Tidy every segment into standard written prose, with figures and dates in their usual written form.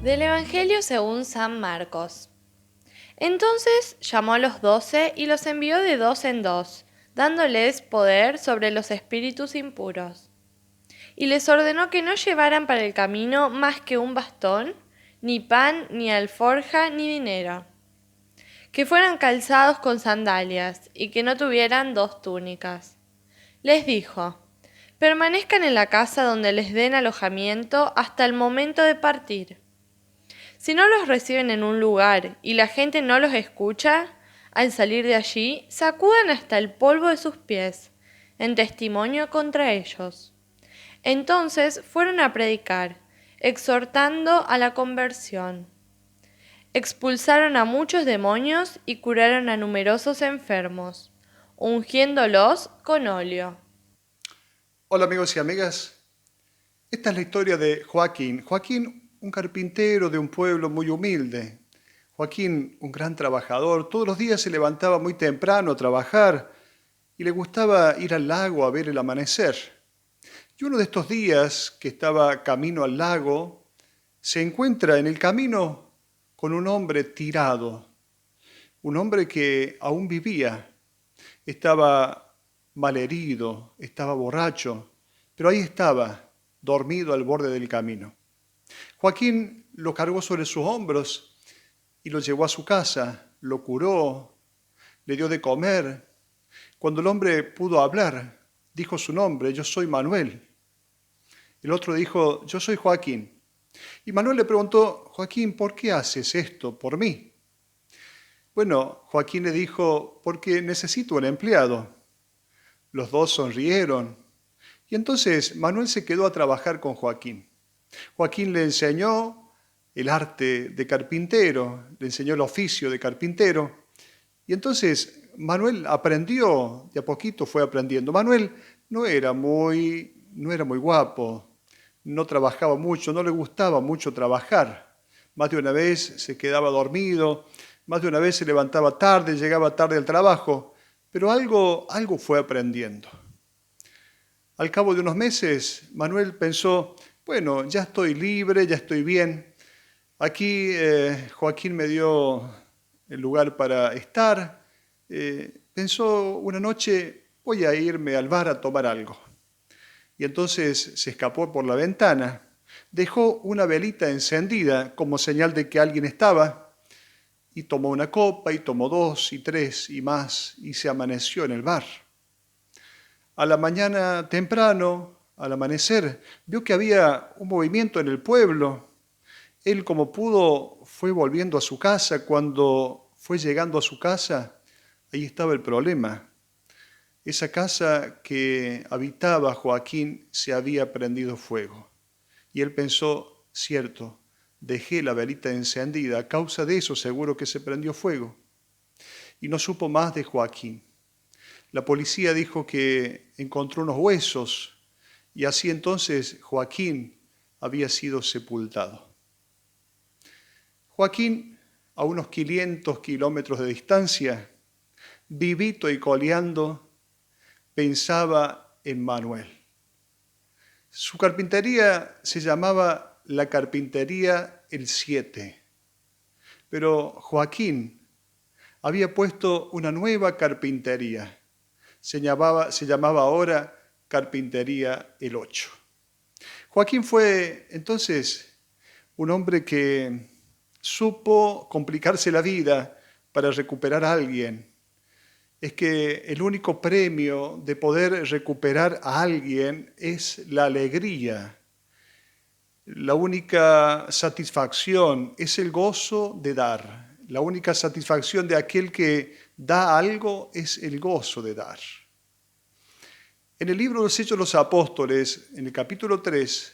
Del Evangelio según San Marcos. Entonces llamó a los 12 y los envió de dos en dos, dándoles poder sobre los espíritus impuros. Y les ordenó que no llevaran para el camino más que un bastón, ni pan, ni alforja, ni dinero. Que fueran calzados con sandalias, y que no tuvieran dos túnicas. Les dijo: permanezcan en la casa donde les den alojamiento hasta el momento de partir. Si no los reciben en un lugar y la gente no los escucha, al salir de allí, sacudan hasta el polvo de sus pies, en testimonio contra ellos. Entonces fueron a predicar, exhortando a la conversión. Expulsaron a muchos demonios y curaron a numerosos enfermos, ungiéndolos con óleo. Hola amigos y amigas, esta es la historia de Joaquín. Joaquín, un carpintero de un pueblo muy humilde. Joaquín, un gran trabajador, todos los días se levantaba muy temprano a trabajar y le gustaba ir al lago a ver el amanecer. Y uno de estos días que estaba camino al lago, se encuentra en el camino con un hombre tirado, un hombre que aún vivía, estaba malherido, estaba borracho, pero ahí estaba, dormido al borde del camino. Joaquín lo cargó sobre sus hombros y lo llevó a su casa, lo curó, le dio de comer. Cuando el hombre pudo hablar, dijo su nombre: yo soy Manuel. El otro dijo: yo soy Joaquín. Y Manuel le preguntó: Joaquín, ¿por qué haces esto por mí? Bueno, Joaquín le dijo: porque necesito un empleado. Los dos sonrieron. Y entonces Manuel se quedó a trabajar con Joaquín. Joaquín le enseñó el arte de carpintero, le enseñó el oficio de carpintero. Y entonces Manuel aprendió, de a poquito fue aprendiendo. Manuel no era muy guapo, no trabajaba mucho, no le gustaba mucho trabajar. Más de una vez se quedaba dormido, más de una vez se levantaba tarde, llegaba tarde al trabajo, pero algo fue aprendiendo. Al cabo de unos meses, Manuel pensó: bueno, ya estoy libre, ya estoy bien. Aquí Joaquín me dio el lugar para estar. Pensó una noche: voy a irme al bar a tomar algo. Y entonces se escapó por la ventana, dejó una velita encendida como señal de que alguien estaba, y tomó una copa, y tomó dos, y tres, y más, y se amaneció en el bar. A la mañana temprano, al amanecer, vio que había un movimiento en el pueblo. Él, como pudo, fue volviendo a su casa. Cuando fue llegando a su casa, ahí estaba el problema. Esa casa que habitaba Joaquín se había prendido fuego. Y él pensó: cierto, dejé la velita encendida, a causa de eso seguro que se prendió fuego. Y no supo más de Joaquín. La policía dijo que encontró unos huesos y así entonces Joaquín había sido sepultado. Joaquín, a unos 500 kilómetros de distancia, vivito y coleando, pensaba en Manuel. Su carpintería se llamaba la Carpintería El 7, pero Joaquín había puesto una nueva carpintería. Se llamaba ahora Carpintería El 8. Joaquín fue entonces un hombre que supo complicarse la vida para recuperar a alguien. Es que el único premio de poder recuperar a alguien es la alegría. La única satisfacción es el gozo de dar. La única satisfacción de aquel que da algo es el gozo de dar. En el libro de los Hechos de los Apóstoles, en el capítulo 3,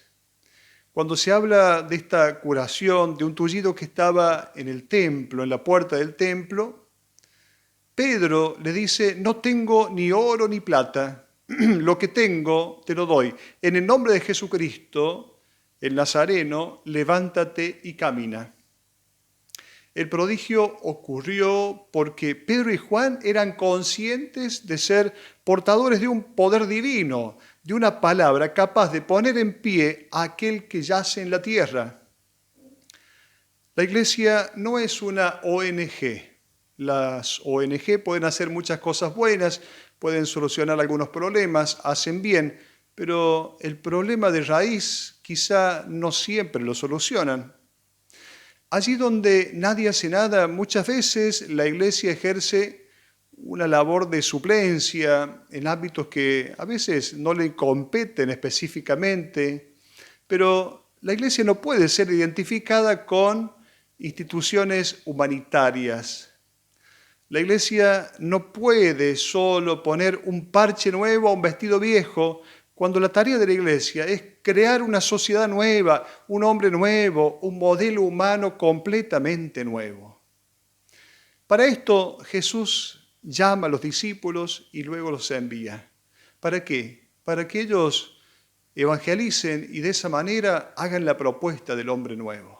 cuando se habla de esta curación de un tullido que estaba en el templo, en la puerta del templo, Pedro le dice: no tengo ni oro ni plata, lo que tengo te lo doy. En el nombre de Jesucristo, el Nazareno, levántate y camina. El prodigio ocurrió porque Pedro y Juan eran conscientes de ser portadores de un poder divino, de una palabra capaz de poner en pie a aquel que yace en la tierra. La iglesia no es una ONG. Las ONG pueden hacer muchas cosas buenas, pueden solucionar algunos problemas, hacen bien, pero el problema de raíz quizá no siempre lo solucionan. Allí donde nadie hace nada, muchas veces la iglesia ejerce una labor de suplencia en ámbitos que a veces no le competen específicamente, pero la iglesia no puede ser identificada con instituciones humanitarias. La iglesia no puede solo poner un parche nuevo a un vestido viejo, cuando la tarea de la iglesia es crear una sociedad nueva, un hombre nuevo, un modelo humano completamente nuevo. Para esto Jesús llama a los discípulos y luego los envía. ¿Para qué? Para que ellos evangelicen y de esa manera hagan la propuesta del hombre nuevo.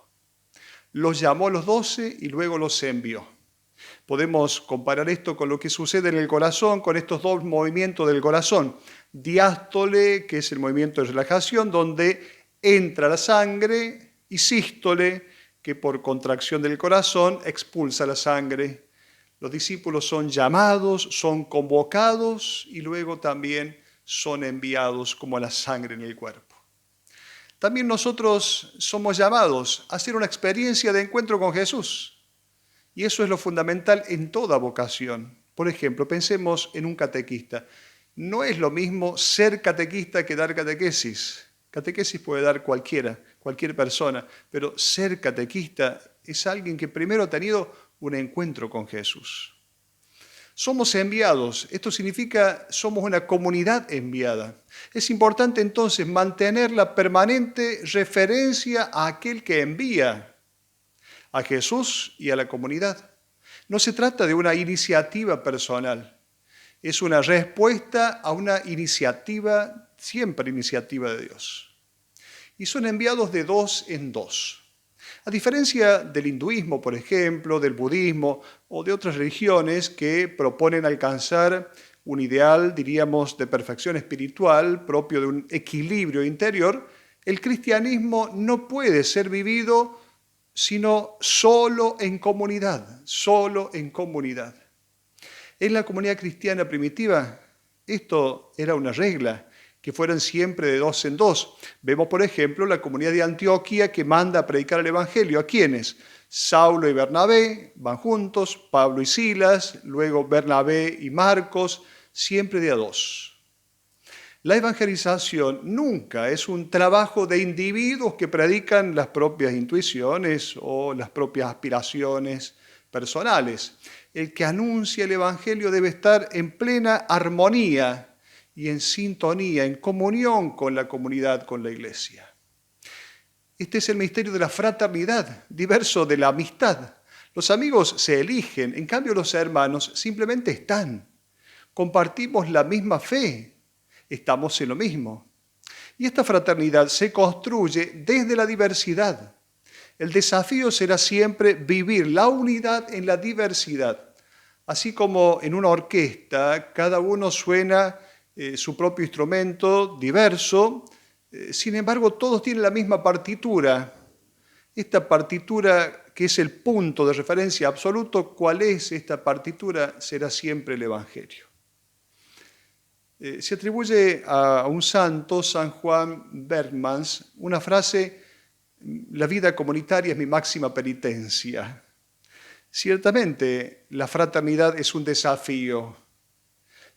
Los llamó a los 12 y luego los envió. Podemos comparar esto con lo que sucede en el corazón, con estos dos movimientos del corazón. Diástole, que es el movimiento de relajación, donde entra la sangre, y sístole, que por contracción del corazón expulsa la sangre. Los discípulos son llamados, son convocados y luego también son enviados como la sangre en el cuerpo. También nosotros somos llamados a hacer una experiencia de encuentro con Jesús. Y eso es lo fundamental en toda vocación. Por ejemplo, pensemos en un catequista. No es lo mismo ser catequista que dar catequesis. Catequesis puede dar cualquiera, cualquier persona, pero ser catequista es alguien que primero ha tenido un encuentro con Jesús. Somos enviados, esto significa somos una comunidad enviada. Es importante entonces mantener la permanente referencia a aquel que envía, a Jesús y a la comunidad. No se trata de una iniciativa personal, es una respuesta a una iniciativa, siempre iniciativa de Dios. Y son enviados de dos en dos. A diferencia del hinduismo, por ejemplo, del budismo o de otras religiones que proponen alcanzar un ideal, diríamos, de perfección espiritual propio de un equilibrio interior, el cristianismo no puede ser vivido sino solo en comunidad, solo en comunidad. En la comunidad cristiana primitiva, esto era una regla, que fueran siempre de dos en dos. Vemos, por ejemplo, la comunidad de Antioquía que manda a predicar el Evangelio. ¿A quiénes? Saulo y Bernabé van juntos, Pablo y Silas, luego Bernabé y Marcos, siempre de a dos. La evangelización nunca es un trabajo de individuos que predican las propias intuiciones o las propias aspiraciones personales. El que anuncia el Evangelio debe estar en plena armonía y en sintonía, en comunión con la comunidad, con la iglesia. Este es el misterio de la fraternidad, diverso de la amistad. Los amigos se eligen, en cambio los hermanos simplemente están. Compartimos la misma fe, estamos en lo mismo. Y esta fraternidad se construye desde la diversidad. El desafío será siempre vivir la unidad en la diversidad. Así como en una orquesta, cada uno suena su propio instrumento diverso, sin embargo todos tienen la misma partitura. Esta partitura que es el punto de referencia absoluto, ¿cuál es esta partitura? Será siempre el Evangelio. Se atribuye a un santo, San Juan Bergmans, una frase: la vida comunitaria es mi máxima penitencia. Ciertamente, la fraternidad es un desafío.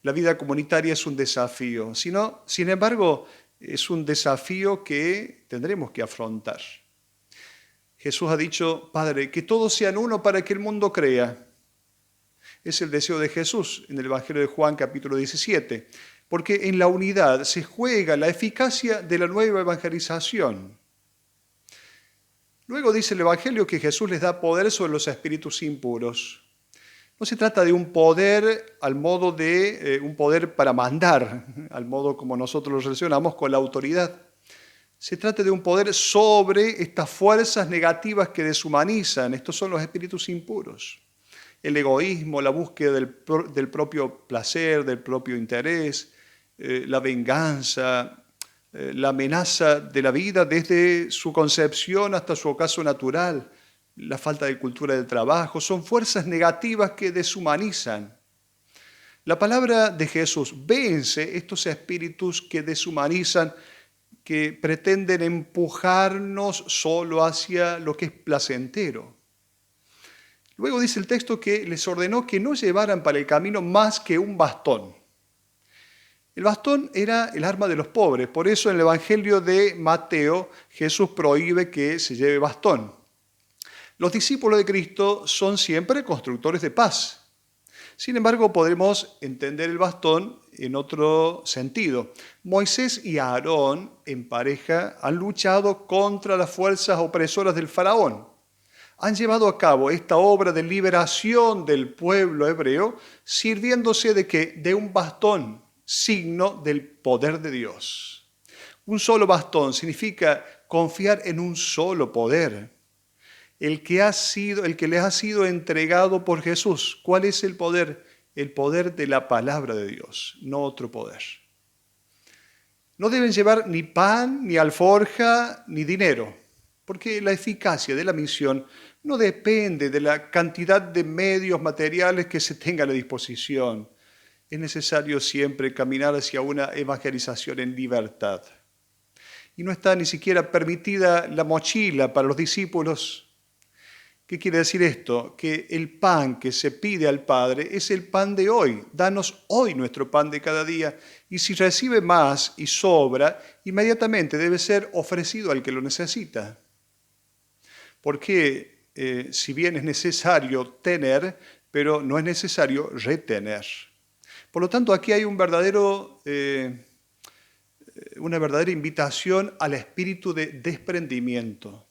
La vida comunitaria es un desafío. Sin embargo, es un desafío que tendremos que afrontar. Jesús ha dicho: Padre, que todos sean uno para que el mundo crea. Es el deseo de Jesús en el Evangelio de Juan, capítulo 17, porque en la unidad se juega la eficacia de la nueva evangelización. Luego dice el Evangelio que Jesús les da poder sobre los espíritus impuros. No se trata de un poder al modo de un poder para mandar, al modo como nosotros lo relacionamos con la autoridad. Se trata de un poder sobre estas fuerzas negativas que deshumanizan. Estos son los espíritus impuros. El egoísmo, la búsqueda del propio placer, del propio interés, la venganza, la amenaza de la vida desde su concepción hasta su ocaso natural, la falta de cultura del trabajo, son fuerzas negativas que deshumanizan. La palabra de Jesús vence estos espíritus que deshumanizan, que pretenden empujarnos solo hacia lo que es placentero. Luego dice el texto que les ordenó que no llevaran para el camino más que un bastón. El bastón era el arma de los pobres, por eso en el Evangelio de Mateo Jesús prohíbe que se lleve bastón. Los discípulos de Cristo son siempre constructores de paz. Sin embargo, podemos entender el bastón en otro sentido. Moisés y Aarón, en pareja, han luchado contra las fuerzas opresoras del faraón. Han llevado a cabo esta obra de liberación del pueblo hebreo, sirviéndose de ¿qué? De un bastón, signo del poder de Dios. Un solo bastón significa confiar en un solo poder. El que les ha sido entregado por Jesús. ¿Cuál es el poder? El poder de la palabra de Dios, no otro poder. No deben llevar ni pan, ni alforja, ni dinero, porque la eficacia de la misión no depende de la cantidad de medios materiales que se tenga a la disposición. Es necesario siempre caminar hacia una evangelización en libertad. Y no está ni siquiera permitida la mochila para los discípulos. ¿Qué quiere decir esto? Que el pan que se pide al Padre es el pan de hoy. Danos hoy nuestro pan de cada día. Y si recibe más y sobra, inmediatamente debe ser ofrecido al que lo necesita. Porque si bien es necesario tener, pero no es necesario retener. Por lo tanto, aquí hay una verdadera invitación al espíritu de desprendimiento,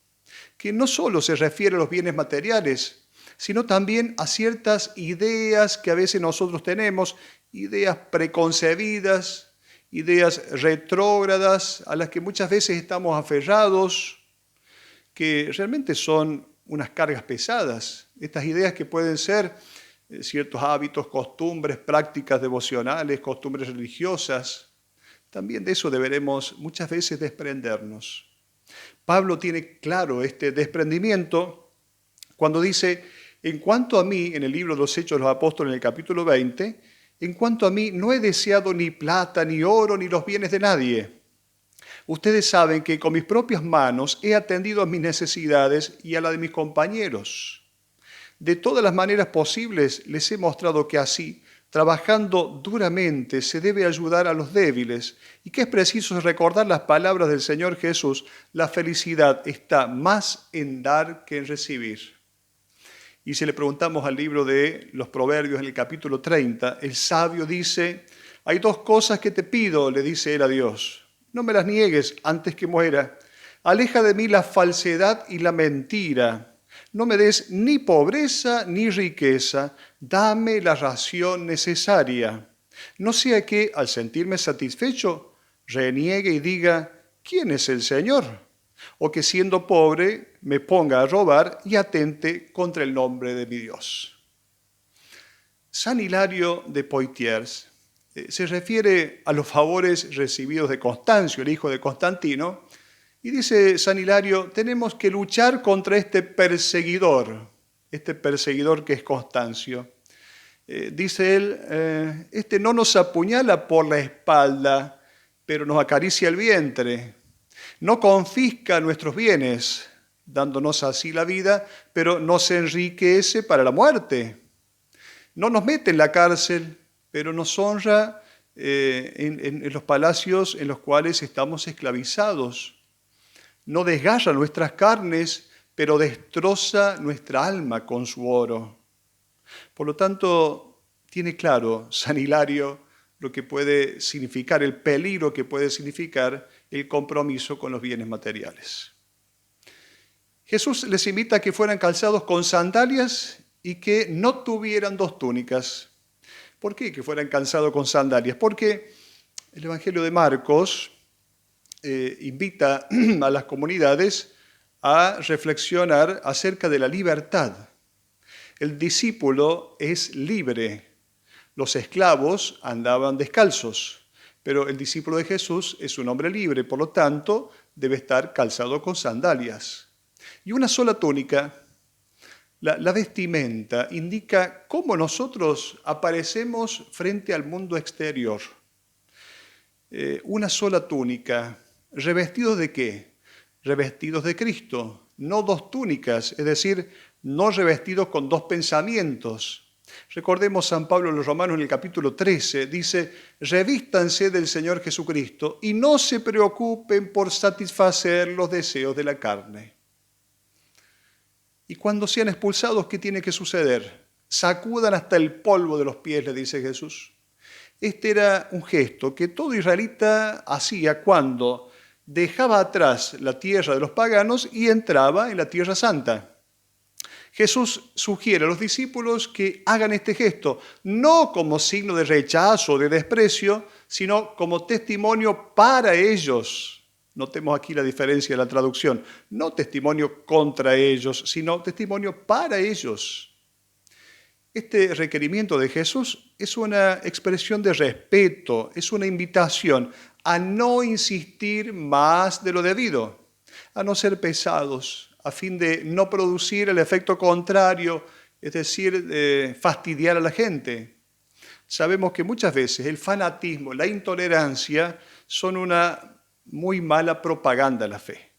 que no solo se refiere a los bienes materiales, sino también a ciertas ideas que a veces nosotros tenemos, ideas preconcebidas, ideas retrógradas, a las que muchas veces estamos aferrados, que realmente son unas cargas pesadas. Estas ideas que pueden ser ciertos hábitos, costumbres, prácticas devocionales, costumbres religiosas, también de eso deberemos muchas veces desprendernos. Pablo tiene claro este desprendimiento cuando dice, en cuanto a mí, en el libro de los Hechos de los Apóstoles, en el capítulo 20, en cuanto a mí no he deseado ni plata, ni oro, ni los bienes de nadie. Ustedes saben que con mis propias manos he atendido a mis necesidades y a la de mis compañeros. De todas las maneras posibles les he mostrado que así, trabajando duramente, se debe ayudar a los débiles y que es preciso recordar las palabras del Señor Jesús, la felicidad está más en dar que en recibir. Y si le preguntamos al libro de los Proverbios en el capítulo 30, el sabio dice, hay dos cosas que te pido, le dice él a Dios, no me las niegues antes que muera, aleja de mí la falsedad y la mentira. No me des ni pobreza ni riqueza, dame la ración necesaria. No sea que, al sentirme satisfecho, reniegue y diga, ¿quién es el Señor? O que siendo pobre me ponga a robar y atente contra el nombre de mi Dios. San Hilario de Poitiers se refiere a los favores recibidos de Constancio, el hijo de Constantino, y dice San Hilario, tenemos que luchar contra este perseguidor que es Constancio. Dice él, este no nos apuñala por la espalda, pero nos acaricia el vientre. No confisca nuestros bienes, dándonos así la vida, pero nos enriquece para la muerte. No nos mete en la cárcel, pero nos honra en los palacios en los cuales estamos esclavizados. No desgarra nuestras carnes, pero destroza nuestra alma con su oro. Por lo tanto, tiene claro San Hilario lo que puede significar, el peligro que puede significar el compromiso con los bienes materiales. Jesús les invita a que fueran calzados con sandalias y que no tuvieran dos túnicas. ¿Por qué que fueran calzados con sandalias? Porque el Evangelio de Marcos invita a las comunidades a reflexionar acerca de la libertad. El discípulo es libre. Los esclavos andaban descalzos, pero el discípulo de Jesús es un hombre libre, por lo tanto, debe estar calzado con sandalias. Y una sola túnica La vestimenta indica cómo nosotros aparecemos frente al mundo exterior. Una sola túnica. ¿Revestidos de qué? Revestidos de Cristo, no dos túnicas, es decir, no revestidos con dos pensamientos. Recordemos San Pablo a los Romanos en el capítulo 13, dice, revístanse del Señor Jesucristo y no se preocupen por satisfacer los deseos de la carne. Y cuando sean expulsados, ¿qué tiene que suceder? Sacudan hasta el polvo de los pies, le dice Jesús. Este era un gesto que todo israelita hacía cuando dejaba atrás la tierra de los paganos y entraba en la tierra santa. Jesús sugiere a los discípulos que hagan este gesto, no como signo de rechazo o de desprecio, sino como testimonio para ellos. Notemos aquí la diferencia de la traducción. No testimonio contra ellos, sino testimonio para ellos. Este requerimiento de Jesús es una expresión de respeto, es una invitación a no insistir más de lo debido, a no ser pesados, a fin de no producir el efecto contrario, es decir, fastidiar a la gente. Sabemos que muchas veces el fanatismo, la intolerancia son una muy mala propaganda de la fe.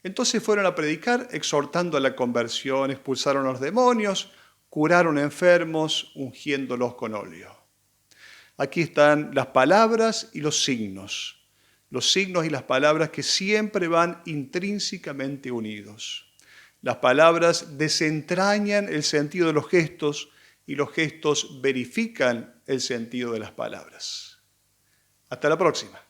Entonces fueron a predicar exhortando a la conversión, expulsaron a los demonios, curaron enfermos, ungiéndolos con óleo. Aquí están las palabras y los signos y las palabras que siempre van intrínsecamente unidos. Las palabras desentrañan el sentido de los gestos y los gestos verifican el sentido de las palabras. Hasta la próxima.